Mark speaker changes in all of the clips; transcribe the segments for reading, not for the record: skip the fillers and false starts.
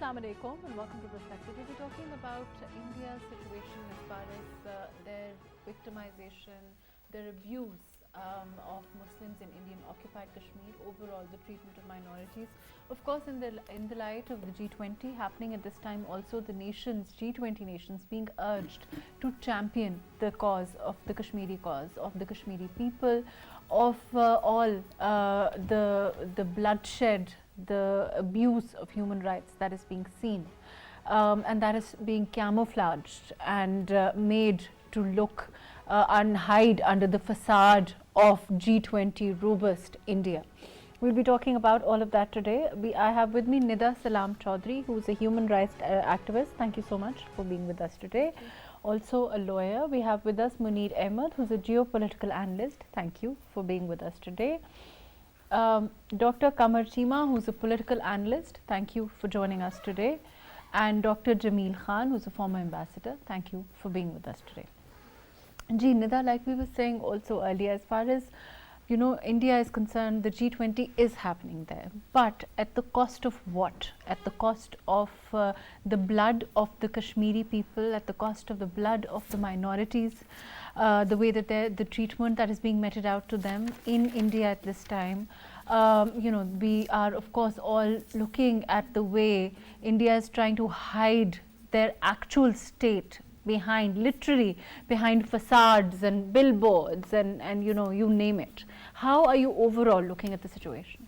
Speaker 1: Assalamu alaikum and welcome to Perspective. We'll be talking about India's situation as far as their victimization, their abuse of Muslims in Indian occupied Kashmir, overall the treatment of minorities. Of course, in the light of the G20 happening at this time, also the nations, G20 nations being urged to champion the cause of the Kashmiri cause, of the Kashmiri people, of all the bloodshed, the abuse of human rights that is being seen and that is being camouflaged and made to look and hide under the facade of G20 robust India. We'll be talking about all of that today. I have with me Nida Salam Chaudhry, who is a human rights activist. Thank you so much for being with us today. Also a lawyer. We have with us Munir Ahmad, who's a geopolitical analyst. Thank you for being with us today. Dr. Qamar Cheema, who's a political analyst. Thank you for joining us today. And Dr.Jamil Khan, who's a former ambassador. Thank you for being with us today. Ji, Nida, like we were saying also earlier, as far as India is concerned, the G20 is happening there, but at the cost of what? At the cost of the blood of the Kashmiri people, at the cost of the blood of the minorities, the way that the treatment that is being meted out to them in India at this time. We are of course all looking at the way India is trying to hide their actual state literally behind facades and billboards and you name it. How are you overall looking at the situation?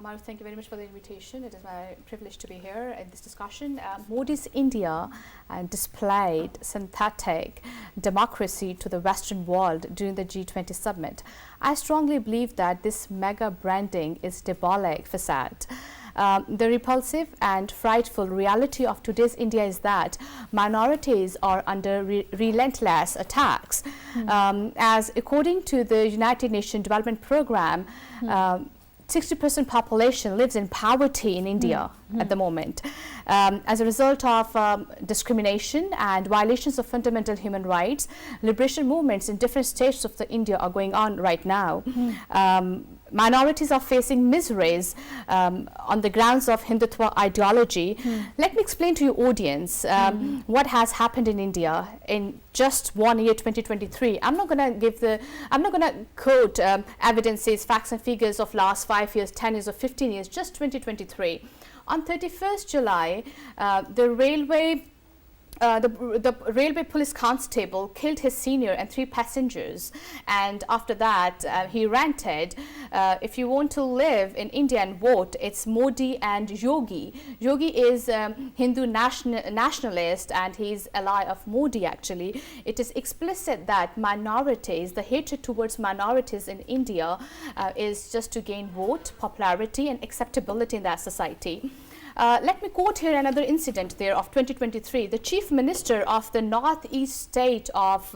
Speaker 2: Mahrukh, thank you very much for the invitation. It is my privilege to be here in this discussion. Modi's India displayed synthetic democracy to the Western world during the G20 summit. I strongly believe that this mega branding is diabolic facade. The repulsive and frightful reality of today's India is that minorities are under relentless attacks. As according to the United Nations Development Programme, 60% population lives in poverty in India at the moment as a result of discrimination and violations of fundamental human rights. Liberation movements in different states of India are going on right now. Minorities are facing miseries on the grounds of Hindutva ideology. Let me explain to your audience what has happened in India in just 1 year, 2023. I'm not going to quote evidences, facts and figures of last 5 years, 10 years or 15 years, just 2023. On 31st July, the railway police constable killed his senior and 3 passengers, and after that he ranted, if you want to live in India and vote, it's Modi and Yogi. Yogi is Hindu nationalist and he's ally of Modi actually. It is explicit that minorities, the hatred towards minorities in India is just to gain vote, popularity and acceptability in that society. Let me quote here another incident there of 2023. The Chief Minister of the northeast state of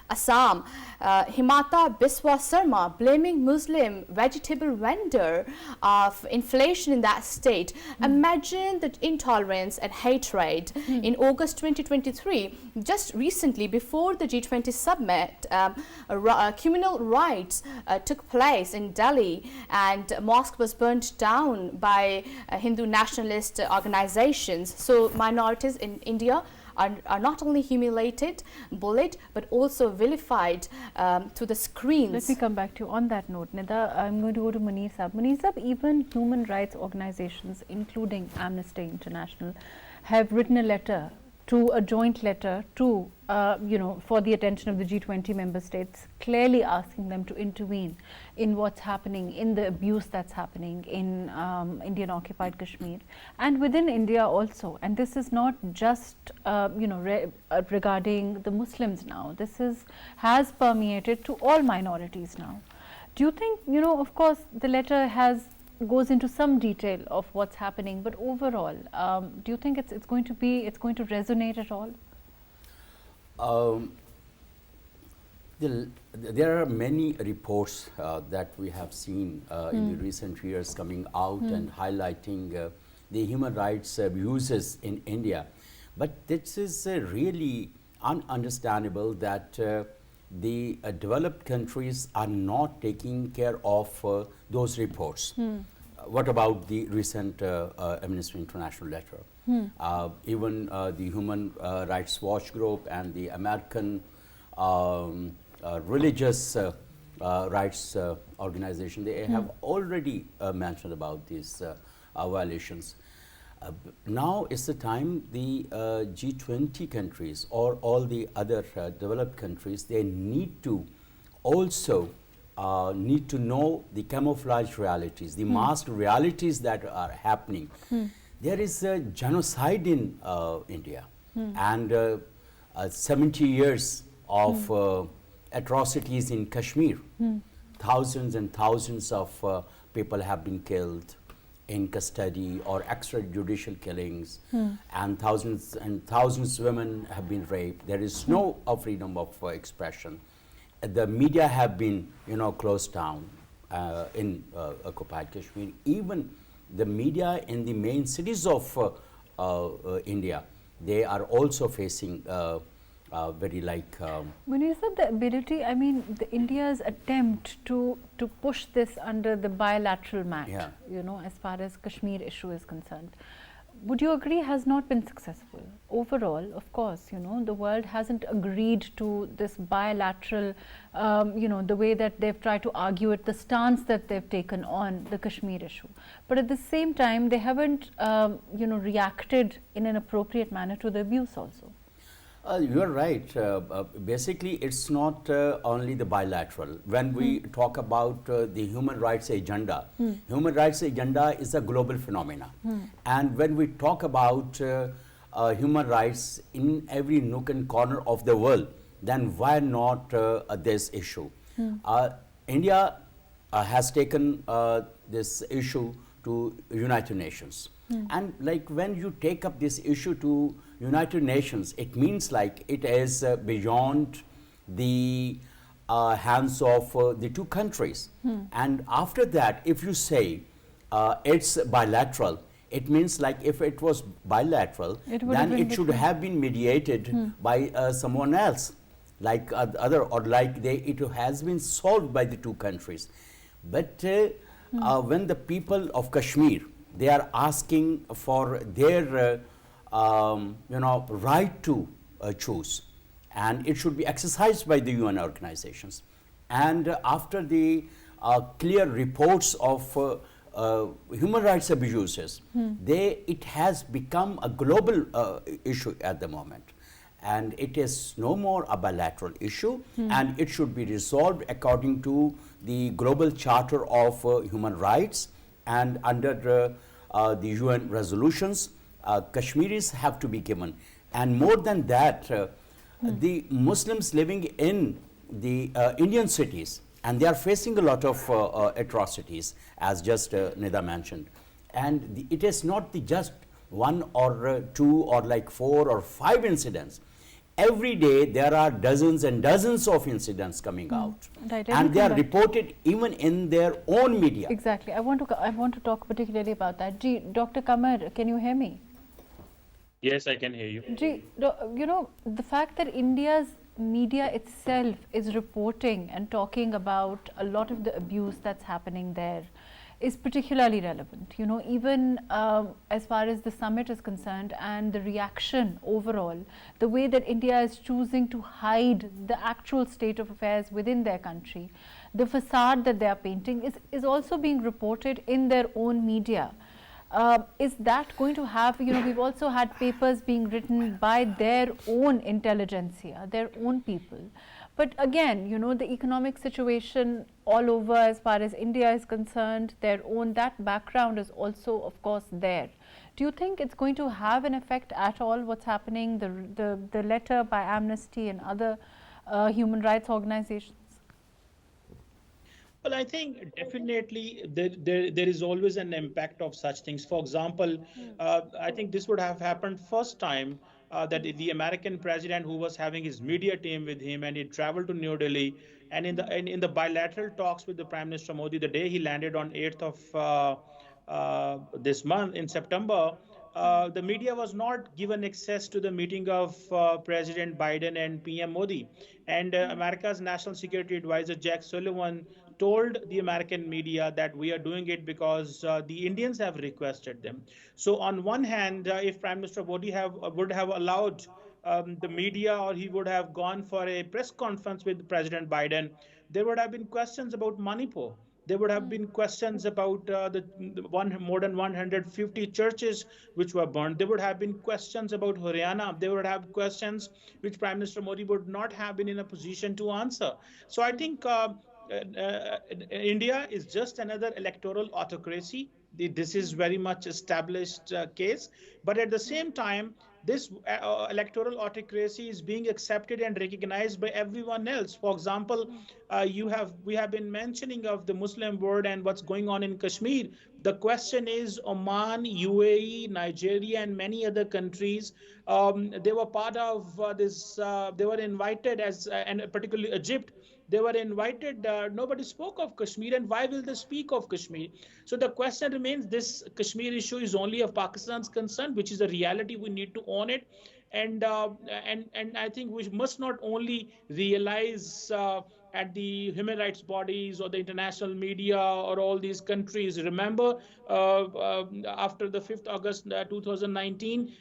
Speaker 2: Assam, Himanta Biswa Sarma, blaming Muslim vegetable vendor of inflation in that state. Imagine the intolerance and hatred. In August 2023, just recently before the G20 summit, communal riots took place in Delhi and a mosque was burnt down by Hindu nationalist organizations. So minorities in India are not only humiliated, bullied, but also vilified to the screens.
Speaker 1: Let me come back to you on that note, Nida. I'm going to go to Munir Sahab. Munir Sahab, even human rights organizations, including Amnesty International, have written a letter, a joint letter to, for the attention of the G20 member states, clearly asking them to intervene in what's happening, in the abuse that's happening in Indian occupied Kashmir and within India also. And this is not just, regarding the Muslims now. This has permeated to all minorities now. Do you think, of course, the letter goes into some detail of what's happening, but overall, do you think it's going to resonate at all?
Speaker 3: There are many reports that we have seen in the recent years coming out and highlighting the human rights abuses in India. But this is really ununderstandable that the developed countries are not taking care of those reports. What about the recent Amnesty International letter? Even the Human Rights Watch Group and the American religious rights organization, they have already mentioned about these violations. Now is the time the G20 countries or all the other developed countries, they need to also need to know the camouflage realities, the masked realities that are happening. There is a genocide in India, and 70 years of atrocities in Kashmir. Thousands and thousands of people have been killed in custody or extrajudicial killings, and thousands of women have been raped. There is no freedom of expression. The media have been, closed down in occupied Kashmir. Even the media in the main cities of India, they are also facing very like.
Speaker 1: When you said the ability, I mean India's attempt to push this under the bilateral mat, as far as Kashmir issue is concerned, would you agree has not been successful? Overall, of course, the world hasn't agreed to this bilateral, the way that they've tried to argue it, the stance that they've taken on the Kashmir issue. But at the same time, they haven't, reacted in an appropriate manner to the abuse also.
Speaker 3: You are right. Basically, it's not only the bilateral. When we talk about the human rights agenda, human rights agenda is a global phenomena. And when we talk about human rights in every nook and corner of the world, then why not this issue? India has taken this issue to United Nations. And like when you take up this issue to United Nations, it means like it is beyond the hands of the two countries. And after that, if you say it's bilateral, it means like if it was bilateral, then it should have been mediated by someone else, like other, or like it has been solved by the two countries. But when the people of Kashmir, they are asking for their right to choose, and it should be exercised by the UN organizations. And after the clear reports of human rights abuses, it has become a global issue at the moment. And it is no more a bilateral issue, and it should be resolved according to the Global Charter of Human Rights, and under the UN resolutions, Kashmiris have to be given. And more than that, the Muslims living in the Indian cities, and they are facing a lot of atrocities, as just Nida mentioned. And it is not just one or two or like 4 or 5 incidents. Every day there are dozens and dozens of incidents coming out, and they are reported even in their own media.
Speaker 1: Exactly. I want to talk particularly about that. Dr. Qamar, can you hear me?
Speaker 4: Yes, I can hear you.
Speaker 1: The fact that India's media itself is reporting and talking about a lot of the abuse that's happening there is particularly relevant. Even as far as the summit is concerned and the reaction overall, the way that India is choosing to hide the actual state of affairs within their country, the facade that they are painting is also being reported in their own media. Is that going to have, we've also had papers being written by their own intelligentsia, their own people. But again, the economic situation all over as far as India is concerned, that background is also, of course, there. Do you think it's going to have an effect at all, what's happening, the letter by Amnesty and other human rights organizations?
Speaker 4: Well, I think definitely there is always an impact of such things. For example, I think this would have happened first time that the American president, who was having his media team with him, and he traveled to New Delhi, and in the bilateral talks with the Prime Minister Modi, the day he landed on 8th of this month in September, the media was not given access to the meeting of President Biden and PM Modi. And America's National Security Advisor Jack Sullivan told the American media that we are doing it because the Indians have requested them. So on one hand, if Prime Minister Modi would have allowed the media, or he would have gone for a press conference with President Biden, there would have been questions about Manipur. There would have been questions about more than 150 churches which were burned. There would have been questions about Haryana. There would have questions which Prime Minister Modi would not have been in a position to answer. So I think India is just another electoral autocracy. This is very much established case, but at the same time, this electoral autocracy is being accepted and recognized by everyone else. For example, we have been mentioning of the Muslim world and what's going on in Kashmir. The question is Oman, UAE, Nigeria, and many other countries. They were part of this. They were invited and particularly Egypt. They were invited. Nobody spoke of Kashmir, and why will they speak of Kashmir? So the question remains: this Kashmir issue is only of Pakistan's concern, which is a reality. We need to own it, and I think we must not only realize at the human rights bodies or the international media or all these countries. Remember, after the 5th August 2019,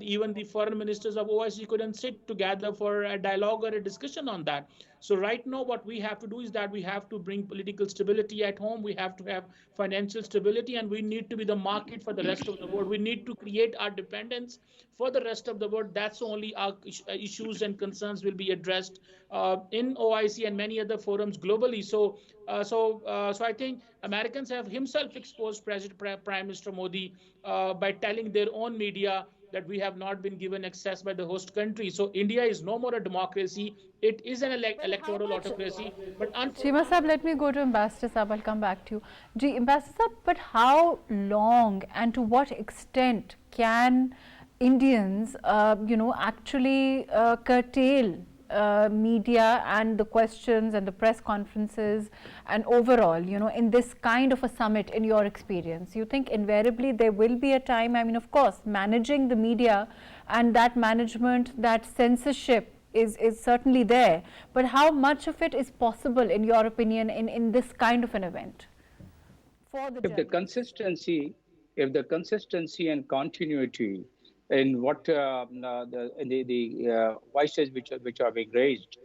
Speaker 4: even the foreign ministers of OIC couldn't sit together for a dialogue or a discussion on that. So right now, what we have to do is that we have to bring political stability at home. We have to have financial stability, and we need to be the market for the rest of the world. We need to create our dependence for the rest of the world. That's only our issues and concerns will be addressed in OIC and many other forums globally. So I think Americans have himself exposed Prime Minister Modi by telling their own media that we have not been given access by the host country. So India is no more a democracy. It is an electoral autocracy. But
Speaker 1: Cheema Sahab, let me go to Ambassador Sahab. I'll come back to you. Ambassador Sahab, but how long and to what extent can Indians, actually curtail media and the questions and the press conferences and overall, in this kind of a summit, in your experience? You think invariably there will be a time, I mean, of course, managing the media and that management, that censorship is certainly there, but how much of it is possible, in your opinion, in this kind of an event? For the
Speaker 5: if the consistency and continuity in what the voices which are being raised,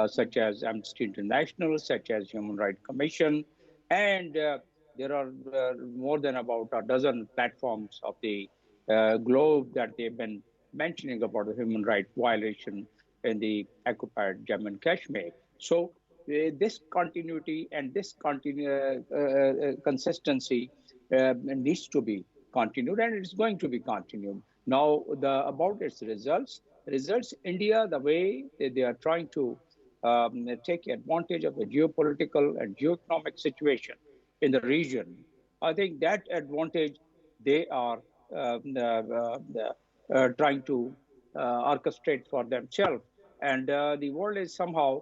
Speaker 5: such as Amnesty International, such as Human Rights Commission, and there are more than about a dozen platforms of the globe that they've been mentioning about the human rights violation in the occupied Jammu and Kashmir. So this continuity and this consistency needs to be continued, and it's going to be continued. Now, about its results, India, the way they are trying to take advantage of the geopolitical and geoeconomic situation in the region, I think that advantage they are trying to orchestrate for themselves. And the world is somehow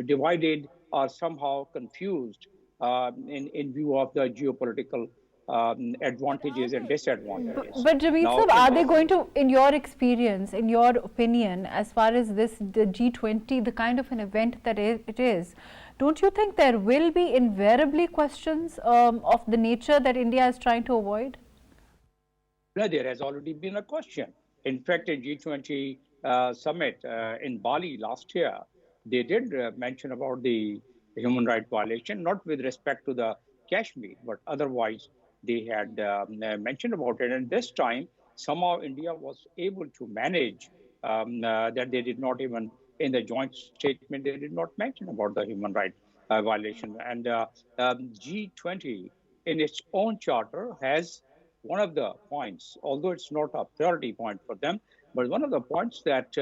Speaker 5: divided or somehow confused in view of the geopolitical advantages and disadvantages.
Speaker 1: But Jamil Sahab, are they going to, in your experience, in your opinion, as far as the G20, the kind of an event that it is, don't you think there will be invariably questions of the nature that India is trying to avoid?
Speaker 5: No, there has already been a question. In fact, in G20 summit in Bali last year, they did mention about the human rights violation, not with respect to the Kashmir, but otherwise they had mentioned about it. And this time, somehow India was able to manage that they did not even, in the joint statement, they did not mention about the human rights violation. And G20, in its own charter, has one of the points, although it's not a priority point for them, but one of the points that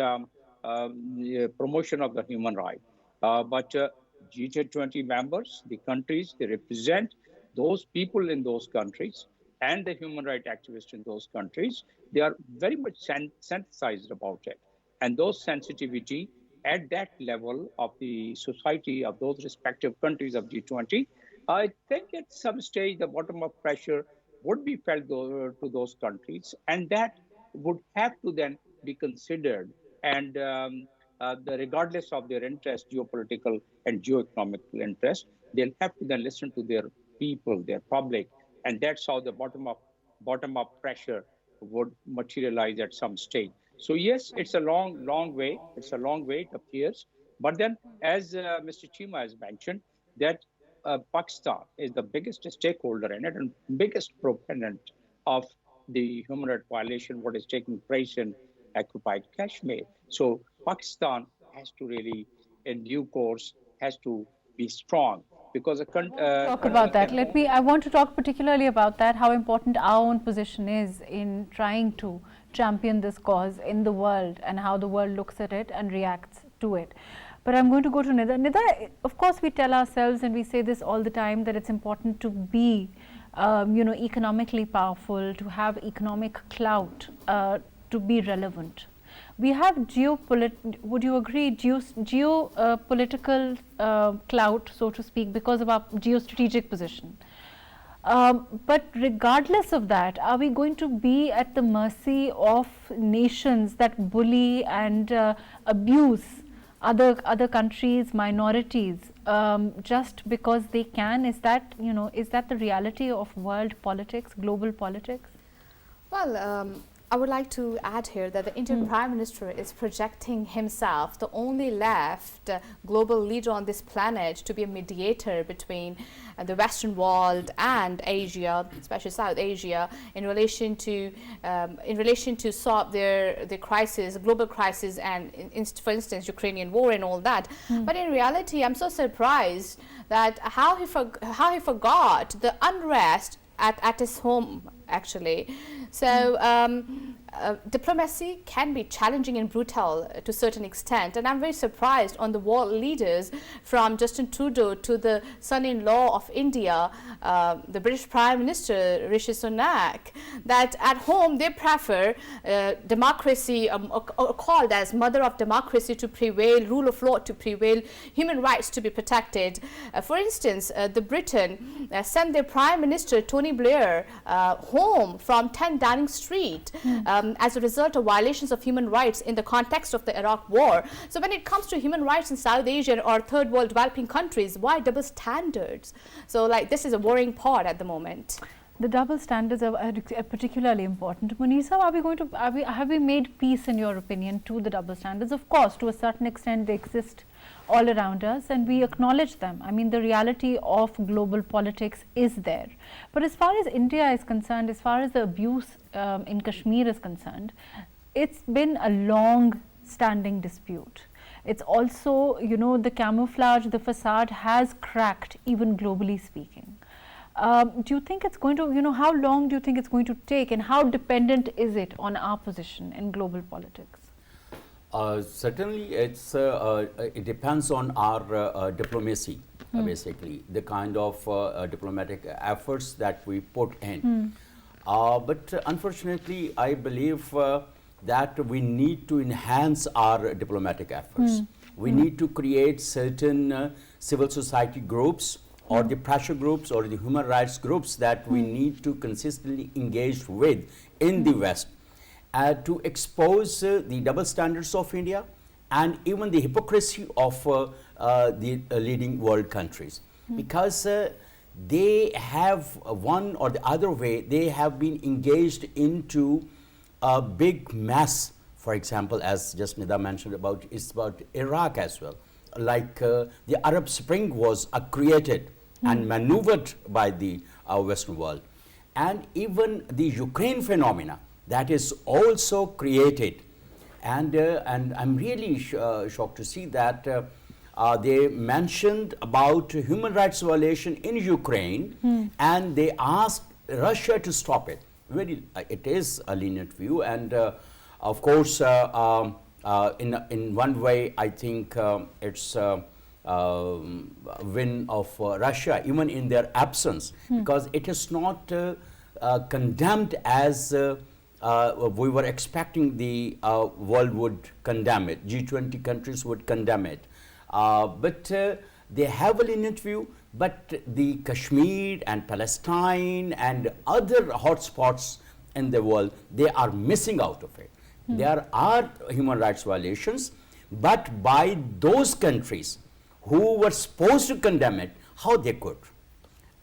Speaker 5: promotion of the human right. But G20 members, the countries, they represent those people in those countries and the human rights activists in those countries. They are very much sensitized about it. And those sensitivity at that level of the society of those respective countries of G20, I think at some stage the bottom of pressure would be felt to those countries, and that would have to then be considered. And regardless of their interest, geopolitical and geoeconomic interest, they'll have to then listen to their people, their public, and that's how the bottom up pressure would materialize at some stage. So yes, it's a long way. It's a long way, it appears. But then, as Mr. Cheema has mentioned, that Pakistan is the biggest stakeholder in it and biggest proponent of the human rights violation, what is taking place in occupied Kashmir. So Pakistan has to really, in due course, has to be strong because
Speaker 1: talk about that. I want to talk particularly about that, how important our own position is in trying to champion this cause in the world and how the world looks at it and reacts to it. But I'm going to go to Nida. Nida, of course we tell ourselves, and we say this all the time, that it's important to be economically powerful, to have economic clout, to be relevant. We have would you agree, geopolitical clout, so to speak, because of our geostrategic position. But regardless of that, are we going to be at the mercy of nations that bully and abuse other countries, minorities, just because they can? Is that the reality of world politics, global politics?
Speaker 2: Well, I would like to add here that the Indian Prime Minister is projecting himself, the only left global leader on this planet, to be a mediator between the Western world and Asia, especially South Asia, in relation to solve their crisis, global crisis, and for instance, Ukrainian war and all that. But in reality, I'm so surprised that how he forgot the unrest at his home, actually. So diplomacy can be challenging and brutal to a certain extent, and I'm very surprised on the world leaders, from Justin Trudeau to the son-in-law of India, the British Prime Minister Rishi Sunak, that at home they prefer democracy, called as mother of democracy, to prevail, rule of law to prevail, human rights to be protected. For instance, the Britain sent their Prime Minister Tony Blair home from 10 Downing Street as a result of violations of human rights in the context of the Iraq war. So when it comes to human rights in South Asia or third world developing countries, why double standards? So this is a worrying part at the moment.
Speaker 1: The double standards are particularly important. Munisa, have we made peace, in your opinion, to the double standards? Of course, to a certain extent they exist all around us and we acknowledge them. I mean, the reality of global politics is there. But as far as India is concerned, as far as the abuse in Kashmir is concerned, it's been a long standing dispute. It's also, the camouflage, the facade has cracked, even globally speaking. Do you think it's going to, how long do you think it's going to take, and how dependent is it on our position in global politics?
Speaker 3: Certainly, it depends on our diplomacy, basically, the kind of diplomatic efforts that we put in. But unfortunately, I believe that we need to enhance our diplomatic efforts. We need to create certain civil society groups, or the pressure groups, or the human rights groups that we need to consistently engage with in the West, to expose the double standards of India and even the hypocrisy of the leading world countries. Because they have one or the other way, they have been engaged into a big mess. For example, as just Nida mentioned about, it's about Iraq as well. Like the Arab Spring was created and maneuvered by the Western world. And even the Ukraine phenomena, that is also created. And I'm really shocked to see that they mentioned about human rights violation in Ukraine, and they asked Russia to stop it. It is a lenient view, and of course, in one way, I think it's a win of Russia, even in their absence, because it is not condemned as we were expecting the world would condemn it. G20 countries would condemn it. But they heavily interview, but the Kashmir and Palestine and other hotspots in the world, they are missing out of it. There are human rights violations, but by those countries who were supposed to condemn it, how they could.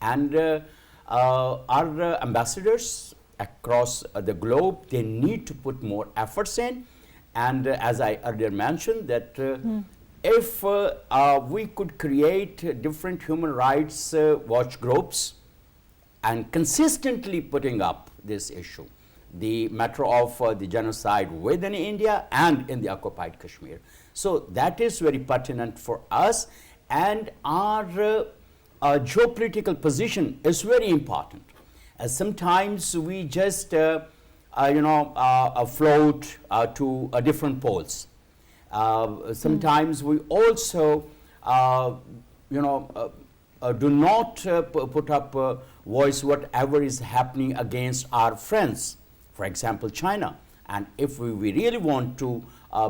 Speaker 3: And our ambassadors across the globe, they need to put more efforts in. And as I earlier mentioned, that if we could create different human rights watch groups and consistently putting up this issue, the matter of the genocide within India and in the occupied Kashmir. So that is very pertinent for us, and our geopolitical position is very important. Sometimes we just float to different poles. Sometimes we also do not put up voice whatever is happening against our friends, for example China. And if we really want to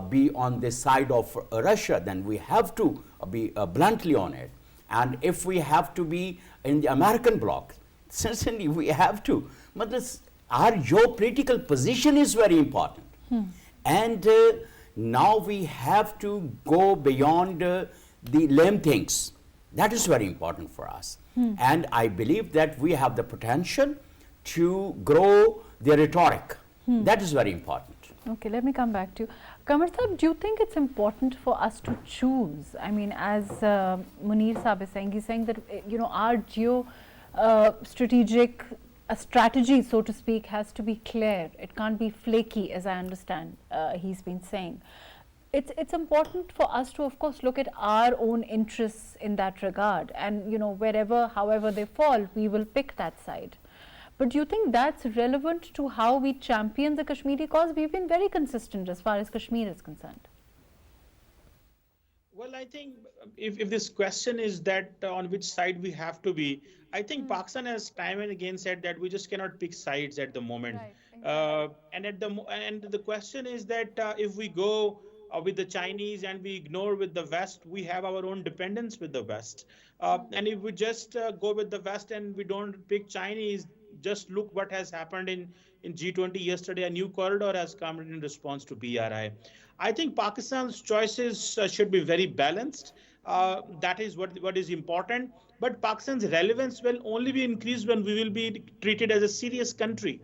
Speaker 3: be on the side of Russia, then we have to be bluntly on it. And if we have to be in the American bloc, certainly we have to. But our geopolitical position is very important. And now we have to go beyond the lame things. That is very important for us. And I believe that we have the potential to grow the rhetoric. That is very important.
Speaker 1: Okay, let me come back to you. Qamar Sahib, do you think it's important for us to choose? I mean, as Munir Sahib is saying, he's saying that, our strategic strategy, so to speak, has to be clear. It can't be flaky, as I understand he's been saying. It's important for us to, of course, look at our own interests in that regard. And, however they fall, we will pick that side. But do you think that's relevant to how we champion the Kashmiri cause? We've been very consistent as far as Kashmir is concerned.
Speaker 4: Well, I think if this question is that on which side we have to be, I think Pakistan has time and again said that we just cannot pick sides at the moment. Right. And the question is that if we go with the Chinese and we ignore with the West, we have our own dependence with the West. And if we just go with the West and we don't pick Chinese, just look what has happened in G20 yesterday. A new corridor has come in response to BRI. I think Pakistan's choices should be very balanced. That is what is important. But Pakistan's relevance will only be increased when we will be treated as a serious country.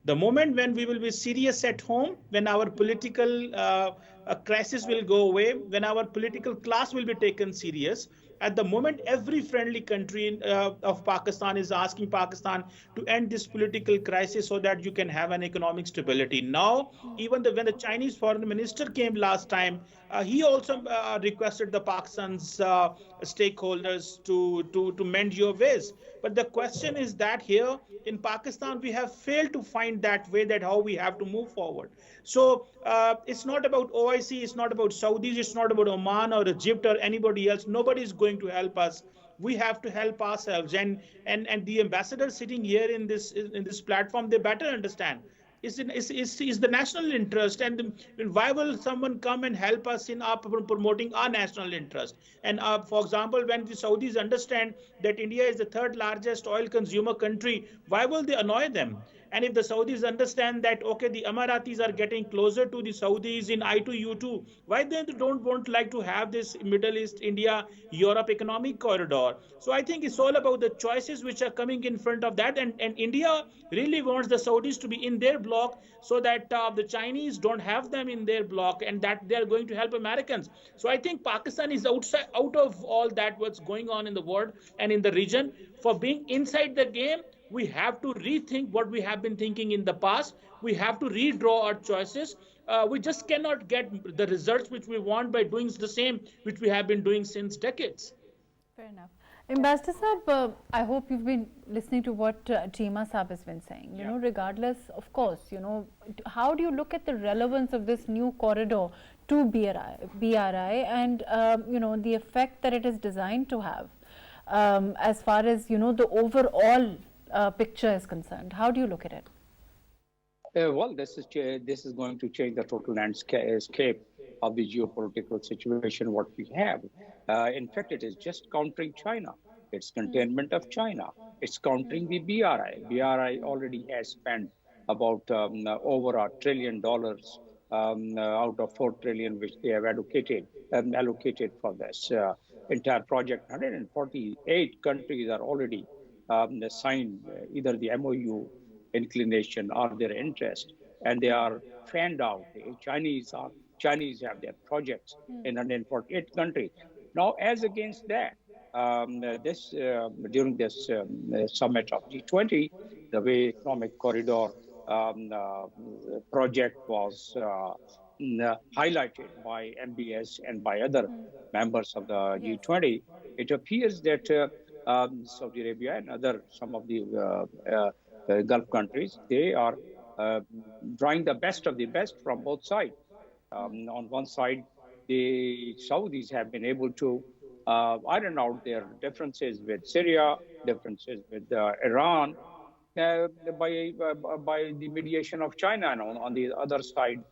Speaker 4: The moment when we will be serious at home, when our political crisis will go away, when our political class will be taken serious, at the moment every friendly country of Pakistan is asking Pakistan to end this political crisis so that you can have an economic stability. Now, even when the Chinese foreign minister came last time, he also requested the Pakistan's stakeholders to mend your ways. But the question is that here in Pakistan, we have failed to find that way, that how we have to move forward. So it's not about OIC, it's not about Saudis, it's not about Oman or Egypt or anybody else. Nobody is going to help us. We have to help ourselves. And the ambassadors sitting here in this platform, they better understand. Is the national interest, and why will someone come and help us in promoting our national interest? And for example, when the Saudis understand that India is the third largest oil consumer country, why will they annoy them? And if the Saudis understand that, okay, the Emiratis are getting closer to the Saudis in I2U2, why they don't like to have this Middle East, India, Europe economic corridor? So I think it's all about the choices which are coming in front of that. And India really wants the Saudis to be in their bloc so that the Chinese don't have them in their bloc, and that they're going to help Americans. So I think Pakistan is out of all that what's going on in the world and in the region. For being inside the game, we have to rethink what we have been thinking in the past. We have to redraw our choices. We just cannot get the results which we want by doing the same which we have been doing since decades.
Speaker 1: Fair enough. Ambassador Saab, I hope you've been listening to what Cheema Saab has been saying. You know, regardless, of course, how do you look at the relevance of this new corridor to BRI and, the effect that it is designed to have as far as, the overall picture is concerned? How do you look at it?
Speaker 5: Well, this is going to change the total landscape of the geopolitical situation what we have. In fact, it is just countering China. It's containment of China. It's countering the BRI. BRI already has spent about over $1 trillion out of 4 trillion which they have allocated for this entire project. 148 countries are already signed either the MOU inclination or their interest, and they are fanned out. The Chinese have their projects in 148 countries. Now, as against that, during this summit of G20, the way economic corridor project was highlighted by MBS and by other members of the G20, it appears that Saudi Arabia and some of the Gulf countries, they are drawing the best of the best from both sides. On one side, the Saudis have been able to iron out their differences with Syria, differences with Iran, by the mediation of China. And on the other side,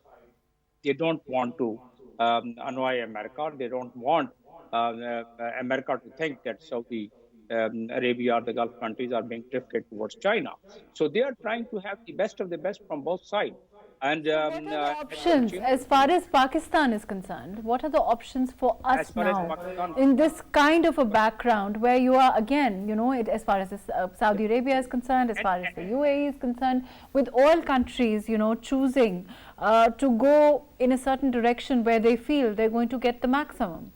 Speaker 5: they don't want to annoy America. They don't want America to think that Saudi Arabia or the Gulf countries are being drifted towards China. So they are trying to have the best of the best from both sides. And
Speaker 1: what are the options as far as Pakistan is concerned? What are the options for us now in this kind of a background where you are again, as far as Saudi Arabia is concerned, as far as the UAE is concerned, with all countries, choosing to go in a certain direction where they feel they're going to get the maximum?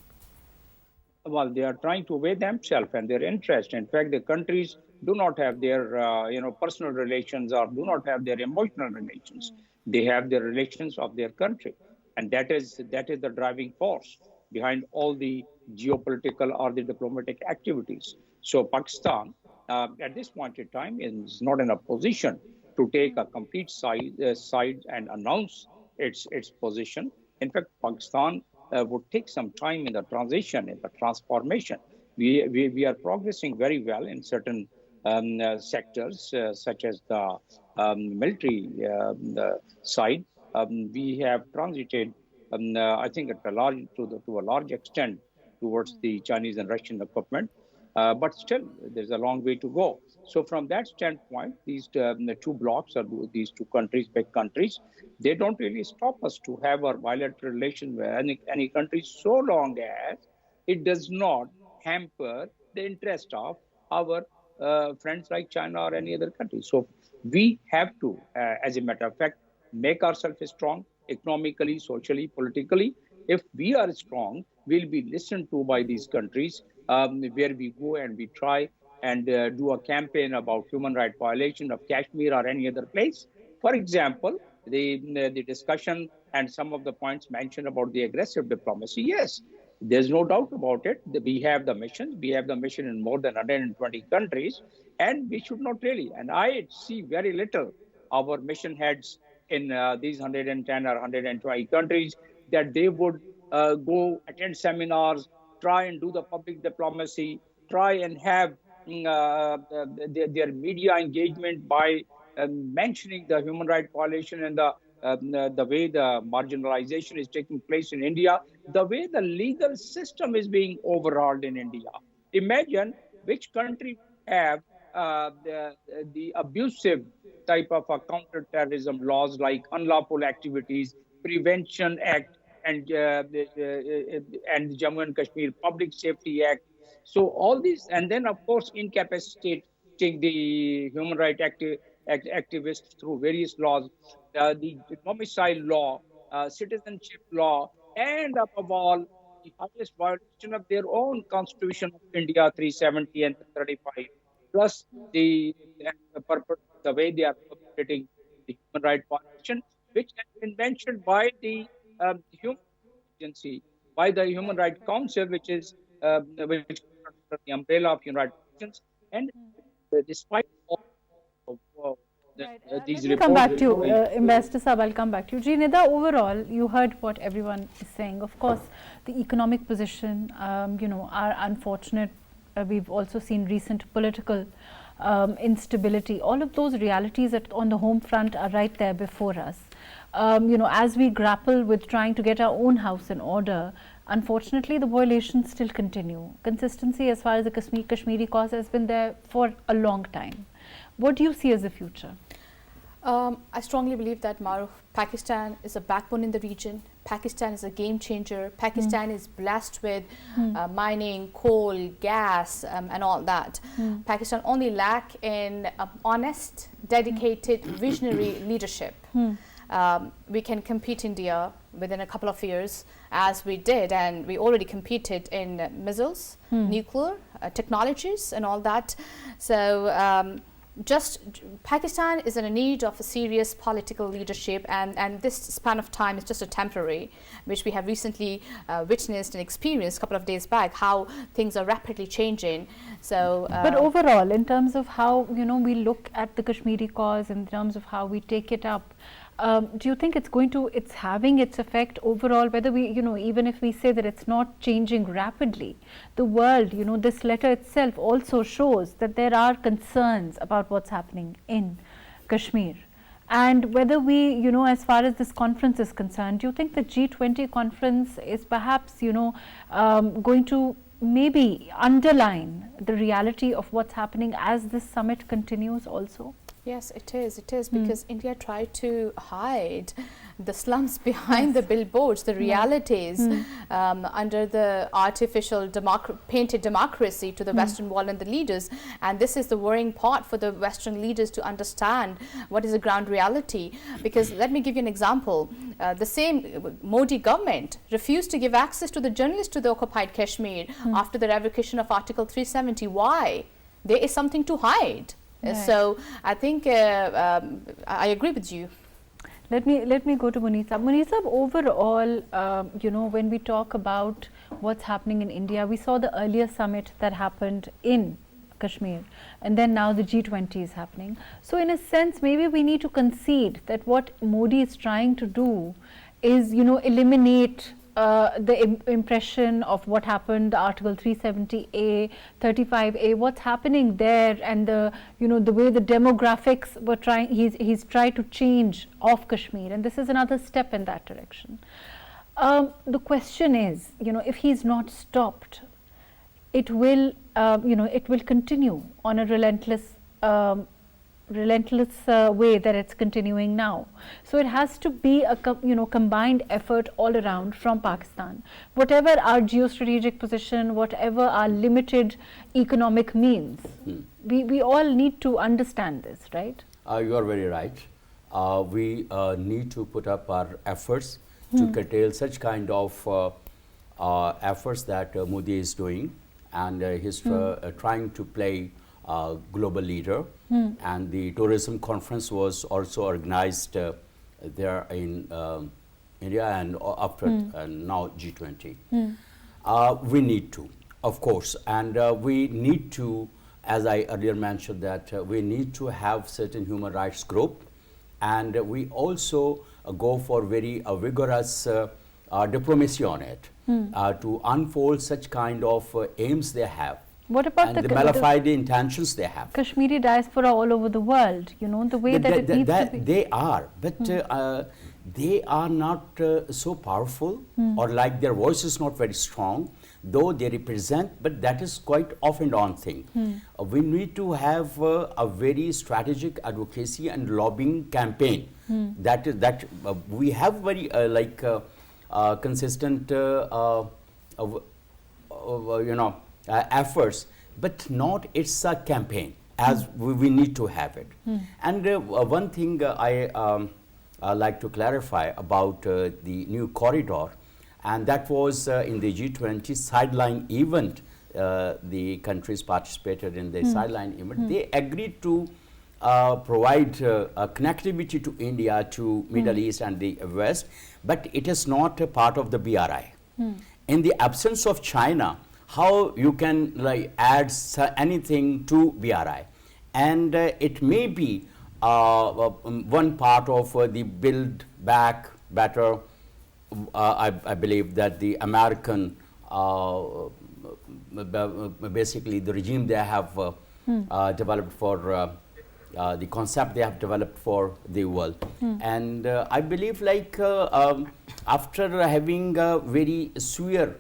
Speaker 5: Well, they are trying to weigh themselves and their interest. In fact, the countries do not have their, personal relations or do not have their emotional relations. They have the relations of their country, and that is the driving force behind all the geopolitical or the diplomatic activities. So Pakistan, at this point in time, is not in a position to take a complete side and announce its position. In fact, Pakistan would take some time in the transition, in the transformation. We are progressing very well in certain sectors, such as the military side. We have transited, I think, to a large extent towards the Chinese and Russian equipment. But still, there's a long way to go. So from that standpoint, these two blocks, or these two countries, big countries, they don't really stop us to have our bilateral relations with any country, so long as it does not hamper the interest of our friends like China or any other country. So we have to, as a matter of fact, make ourselves strong economically, socially, politically. If we are strong, we'll be listened to by these countries where we go and we try and do a campaign about human rights violation of Kashmir or any other place. For example, the discussion and some of the points mentioned about the aggressive diplomacy, yes, there's no doubt about it. We have the missions. We have the mission in more than 120 countries, and we should not really. And I see very little our mission heads in these 110 or 120 countries that they would go attend seminars, try and do the public diplomacy, try and have their media engagement by mentioning the human rights violation and the way the marginalization is taking place in India, the way the legal system is being overhauled in India. Imagine which country have the abusive type of counter-terrorism laws like Unlawful Activities, Prevention Act, and the Jammu and Kashmir Public Safety Act. So all these, and then of course incapacitating the human rights activists through various laws, the domicile law, citizenship law, and above all, the highest violation of their own Constitution of India 370 and 35, plus the way they are perpetrating the human rights violation, which has been mentioned by the Human Agency, by the Human Rights Council, which is under the umbrella of Human Rights Nations, and despite all of these reports.
Speaker 1: Come back to you, Ambassador Saab, I'll come back to you. Nida, overall, you heard what everyone is saying. Of course, the economic position, are unfortunate. We've also seen recent political instability. All of those realities on the home front are right there before us. as we grapple with trying to get our own house in order, unfortunately, the violations still continue. Consistency as far as the Kashmiri cause has been there for a long time. What do you see as the future?
Speaker 2: I strongly believe that Pakistan is a backbone in the region. Pakistan is a game changer. Pakistan is blessed with mining, coal, gas, and all that. Pakistan only lack in honest, dedicated, visionary leadership. We can compete India within a couple of years, as we did, and we already competed in missiles, nuclear technologies, and all that. So Pakistan is in a need of a serious political leadership, and this span of time is just a temporary, which we have recently witnessed and experienced a couple of days back, how things are rapidly changing. So,
Speaker 1: but overall, in terms of how we look at the Kashmiri cause, in terms of how we take it up, do you think it's having its effect overall, whether we, even if we say that it's not changing rapidly, the world, this letter itself also shows that there are concerns about what's happening in Kashmir. And whether we, as far as this conference is concerned, do you think the G20 conference is perhaps, going to maybe underline the reality of what's happening as this summit continues also?
Speaker 2: Yes, it is, because India tried to hide the slums behind the billboards, the realities under the artificial painted democracy to the Western world and the leaders. And this is the worrying part for the Western leaders to understand what is the ground reality. Because let me give you an example. The same Modi government refused to give access to the journalists to the occupied Kashmir after the revocation of Article 370. Why? There is something to hide. Right. So I think I agree with you.
Speaker 1: Let me go to Munir Sahab. Munir Sahab, overall, when we talk about what's happening in India, we saw the earlier summit that happened in Kashmir, and then now the G20 is happening. So in a sense, maybe we need to concede that what Modi is trying to do is, eliminate the impression of what happened, Article 370A, 35A, what's happening there, and the the way the demographics were trying. He's tried to change of Kashmir, and this is another step in that direction. The question is, if he's not stopped, it will it will continue on a relentless way that it's continuing now. So it has to be a combined effort all around from Pakistan. Whatever our geostrategic position, whatever our limited economic means, we all need to understand this, right?
Speaker 3: You are very right. We need to put up our efforts to curtail such kind of efforts that Modi is doing, and he's trying to play global leader, and the tourism conference was also organized there in India, and after now G20. We need to, of course, and we need to, as I earlier mentioned, that we need to have certain human rights group, and we also go for very vigorous diplomacy on it to unfold such kind of aims they have.
Speaker 1: What about
Speaker 3: the malafide intentions they have?
Speaker 1: Kashmiri diaspora all over the world, the way that it needs to be.
Speaker 3: They are, but they are not so powerful, or like their voice is not very strong, though they represent, but that is quite off and on thing. We need to have a very strategic advocacy and lobbying campaign. That we have very consistent efforts, but not it's a campaign as we need to have it. And one thing I like to clarify about the new corridor, and that was in the G20 sideline event. The countries participated in the sideline event. They agreed to provide connectivity to India, to Middle East and the West, but it is not a part of the BRI. In the absence of China, how you can add anything to BRI, and it may be one part of the build back better. I believe that the American, basically the regime they have developed for the concept they have developed for the world. And I believe like after having very severe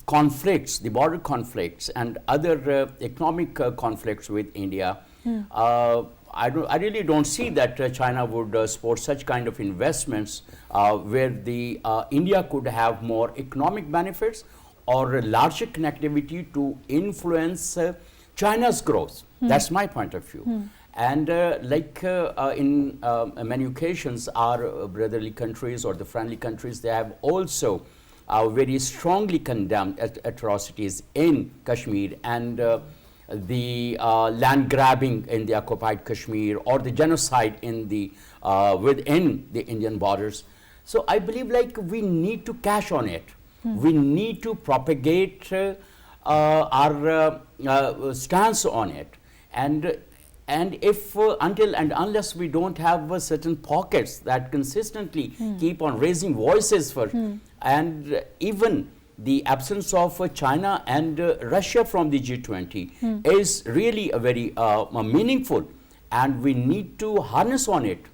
Speaker 3: conflicts, the border conflicts and other economic conflicts with India, I really don't see that China would support such kind of investments where the India could have more economic benefits or larger connectivity to influence China's growth. That's my point of view. And like in many occasions, our brotherly countries or the friendly countries, they have also very strongly condemned atrocities in Kashmir and the land grabbing in the occupied Kashmir or the genocide in the within the Indian borders. So I believe like we need to cash on it. We need to propagate our stance on it, and if until and unless we don't have certain pockets that consistently keep on raising voices for, and even the absence of China and Russia from the G20 is really a very meaningful, and we need to harness on it.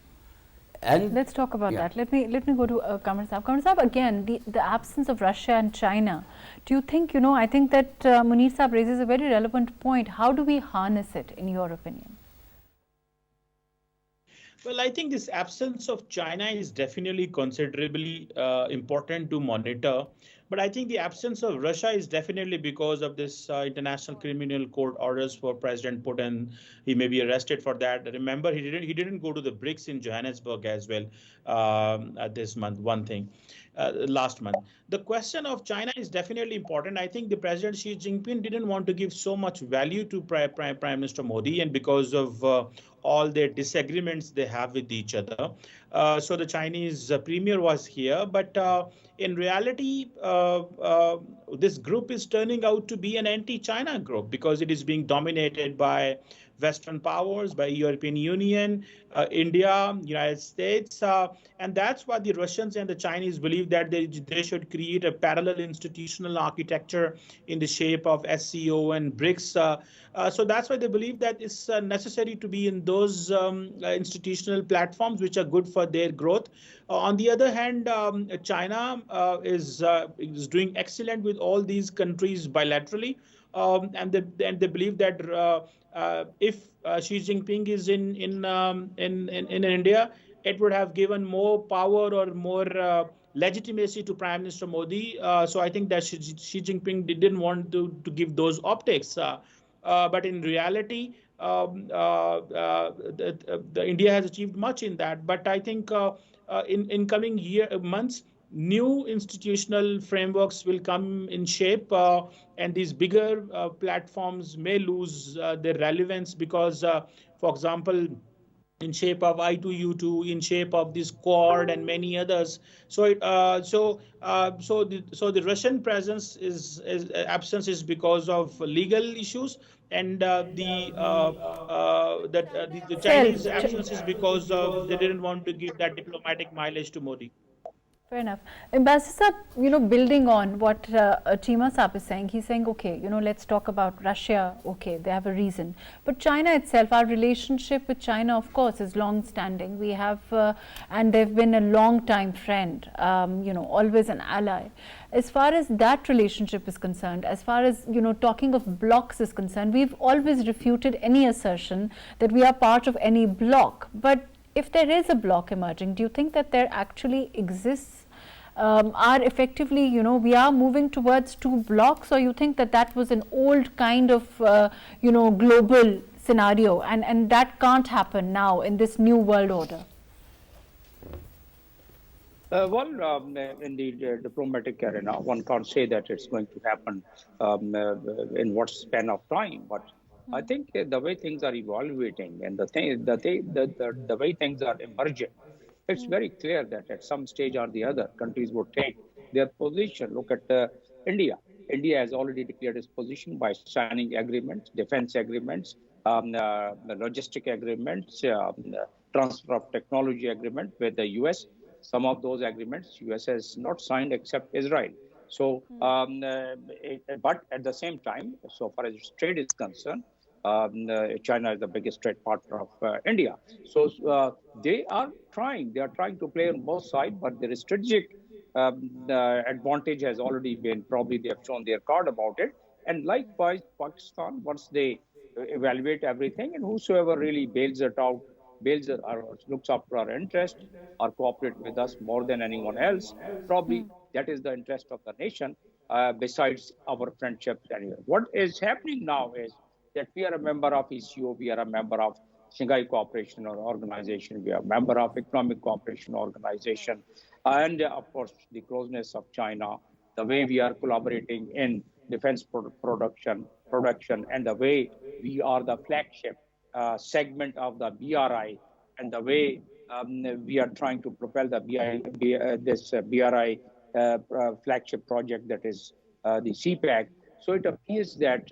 Speaker 3: And
Speaker 1: let's talk about that. Let me go to Qamar Saab. Qamar Saab, again, the absence of Russia and China. Do you think, I think that Munir Saab raises a very relevant point. How do we harness it, in your opinion?
Speaker 4: Well, I think this absence of China is definitely considerably important to monitor. But I think the absence of Russia is definitely because of this international criminal court orders for President Putin. He may be arrested for that. Remember, he didn't go to the BRICS in Johannesburg as well this month. One thing. Last month. The question of China is definitely important. I think the President Xi Jinping didn't want to give so much value to Prime Minister Modi, and because of all their disagreements they have with each other. So the Chinese premier was here, but in reality, this group is turning out to be an anti-China group because it is being dominated by Western powers, by European Union, India, United States, and that's why the Russians and the Chinese believe that they should create a parallel institutional architecture in the shape of SCO and BRICS. So that's why they believe that it's necessary to be in those institutional platforms which are good for their growth. On the other hand, China is doing excellent with all these countries bilaterally, and they believe that if Xi Jinping is in India, it would have given more power or more legitimacy to Prime Minister Modi. So I think that Xi Jinping didn't want to give those optics. But in reality, the India has achieved much in that. But I think in coming months, new institutional frameworks will come in shape, and these bigger platforms may lose their relevance because, for example, in shape of I2U2, in shape of this Quad and many others. So the Russian presence absence is because of legal issues, and the Chinese absence is because of they didn't want to give that diplomatic mileage to Modi.
Speaker 1: Fair enough. Ambassador Saab, building on what Cheema Saab is saying, he's saying, okay, let's talk about Russia. Okay, they have a reason. But China itself, our relationship with China, of course, is long-standing. We have, and they've been a long-time friend, always an ally. As far as that relationship is concerned, as far as, talking of blocks is concerned, we've always refuted any assertion that we are part of any bloc. But if there is a bloc emerging, do you think that there actually exists, are effectively, we are moving towards two blocks, or you think that that was an old kind of, global scenario and that can't happen now in this new world order?
Speaker 5: In the diplomatic arena, one can't say that it's going to happen in what span of time, but I think the way things are evaluating and the way things are emerging, it's very clear that at some stage or the other, countries would take their position. Look at India. India has already declared its position by signing agreements, defense agreements, logistic agreements, transfer of technology agreement with the US. Some of those agreements US has not signed except Israel. So, but at the same time, so far as trade is concerned, China is the biggest trade partner of India. So they are trying to play on both sides, but the strategic the advantage has already been, probably they have shown their card about it. And likewise, Pakistan, once they evaluate everything, and whosoever really bails it out, or looks after our interest, or cooperate with us more than anyone else, probably that is the interest of the nation, besides our friendships anyway. What is happening now is that we are a member of ECO, we are a member of Shanghai Cooperation Organization, we are a member of Economic Cooperation Organization, and of course, the closeness of China, the way we are collaborating in defense production, and the way we are the flagship segment of the BRI, and the way we are trying to propel the BRI flagship project, that is the CPAC. So it appears that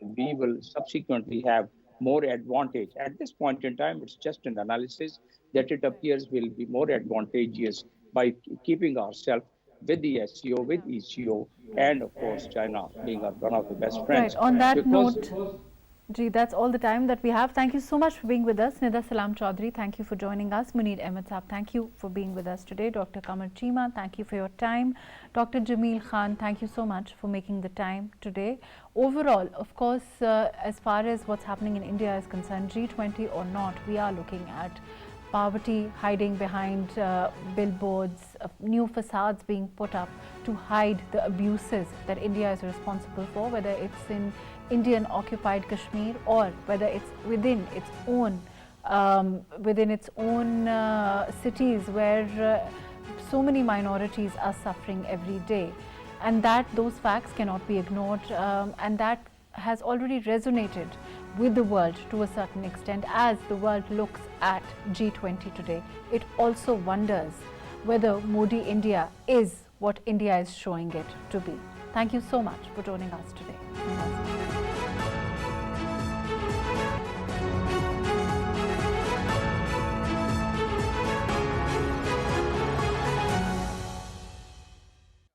Speaker 5: we will subsequently have more advantage. At this point in time, it's just an analysis that it appears will be more advantageous by keeping ourselves with the SCO, with ECO, and of course China being one of the best friends.
Speaker 1: Right. On that note, Ji, that's all the time that we have. Thank you so much for being with us. Nida, Salam, Chaudhry, thank you for joining us. Munir Ahmad Saab, thank you for being with us today. Dr. Qamar Cheema, thank you for your time. Dr. Jamil Khan, thank you so much for making the time today. Overall, of course, as far as what's happening in India is concerned, G20 or not, we are looking at poverty hiding behind billboards, new facades being put up to hide the abuses that India is responsible for, whether it's in Indian occupied Kashmir or whether it's within its own cities where so many minorities are suffering every day, and that those facts cannot be ignored, and that has already resonated with the world to a certain extent. As the world looks at G20 today, it also wonders whether Modi India is what India is showing it to be. Thank you so much for joining us today.